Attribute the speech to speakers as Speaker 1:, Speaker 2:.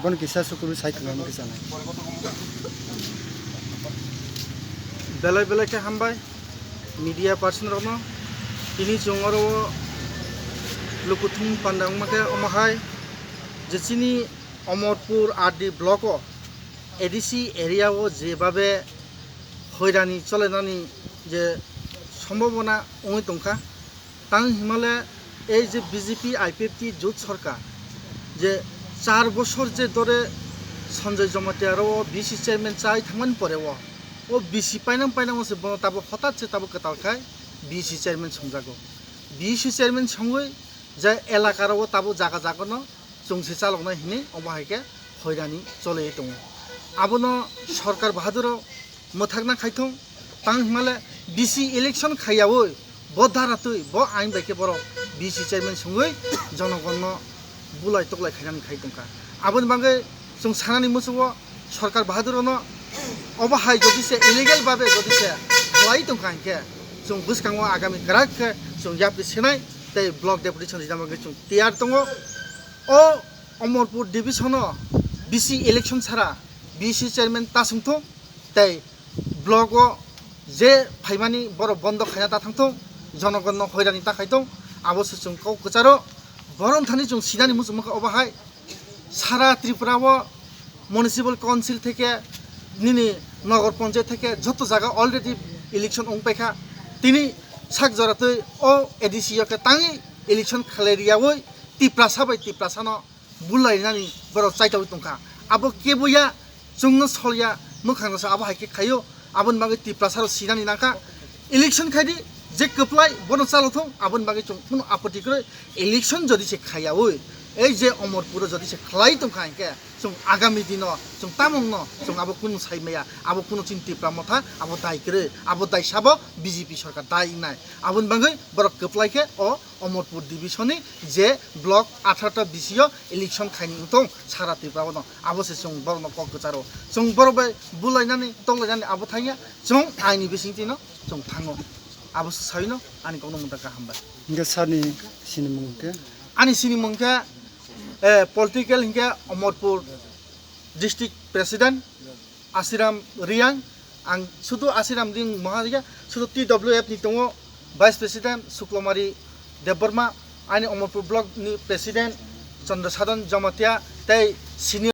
Speaker 1: Bon kisah syukur saya kenal kisah naik.
Speaker 2: বেলায় বেলাকে হামবাই media person Rono তিনি জঙ্গর লুকুথুম পান্ডাংমাকে অমাহাই যেচিনি Amarpur RD block ADC এরিয়াও যেভাবে হয়রানি চলানি যে সম্ভাবনা অঙ্গি দंखा তাং হিমালে এই যে বিজেপি আইপিএফটি জোট সরকার যে 4 বছর যে ধরে সঞ্জয় জমাতিয়ারও বিসি চেয়ারম্যান চাই থামান পরে ও বিসি পাইনাম সে বনো তাবো হঠাৎ সে তাবো কাতালখায় বিসি চেয়ারম্যান সংজাগো বিসি চেয়ারম্যান সঙ্গে যে এলাকারও তাবো জায়গা জাগানো জংসে চালকনা হিনে অমাহাইকে হয়রানি চলে দङ আবনো সরকার বাহাদুর মথাকনা খাইথं তাং হিমালে বিসি ইলেকশন খাইয়াও বধারাতুই ব আইন বাইকে বড় বিসি চেয়ারম্যান সঙ্গে জনগণ বুলাই তকলাই খাইনাनै খাই दंखा आबोनि बागै जों सानानि मोसौआव सरकार बाहादुरनो अबाहाय जदिसे इलिगेल भाबे जदिसे खालाय दंखा इनके जों बुसखाङो आगामी ग्राहकखौ जों याबदि सेनाय तै ब्लक डेपुटी संजिदा बागै जों तैयार दङ अ अमरपुर डिभिजन बिसि इलेक्शन सारा बिसि चेयरमैन तासुंथ तै ब्लक जे फाइमानि बर बन्द खायना ता थांथ जनगण हयरानि थाखाय दं आबोसो जों कौ कचारो बरम थानि जों सिनानि मुसुमखौ अबाहाय सारा त्रिपुराव म्युनिसिपल काउन्सिल থেকে निनि नगर पंचायत থেকে যত জায়গা অলরেডি ইলেকশন অংপাইখা তিনি সাক জরাতে ও এডিসিয়কে তাঙি ইলেকশন খালেরিয়াওই টিপ্রাসানো বুলাইনাनि बर চাইতাव दंखा आबो केबुया जोंनो सलिया मोखांनोसो आबो हायके खायो आबोन बागै टिप्रासारो सिनानि नाका इलेक्शन खायदि जे कप्लाय बन चालथ आबोन बागै जों कुन आपत्ति करे इलेक्शन जदि से खायावै এই যে অমরপুর যদি সে খালাই দंखा इनके जों आगामी दिन जों तामंनो जों आबो कुन साइमाया आबो कुन चिन्ति प्रामथा आबो दाय करे आबो दाय साबो बीजेपी सरकार दाय नाय आबोन बागै बर कप्लायके अ अमरपुर डिभिजननि जे ब्लक 18टा बिसियो इलेक्शन खाइनि उतं सारा त्रिपुरानो आबो से जों बरनो ककचारो जों बरबाय बुलायनानै तंलायनानै आबो थाया जों आइनि बिसिंतिनो जों थाङो आबो साइनो आनि कौनो मुंदाका हामबा
Speaker 1: Hingga sani sini mungkin.
Speaker 2: आनि सिनि मंका पलिटिकल हिंगा अमरपुर डिस्ट्रिक्ट प्रेसिडेंट आसिराम रियां आं सुदु आसिराम रिं महारिया सुदु TWF नि दङ भाइस प्रेसिडेंट सुक्लमारी देबबर्मा आनि अमरपुर ब्लक नि प्रेसिडेंट चंद्रसाधन जमातिया तै सिनियर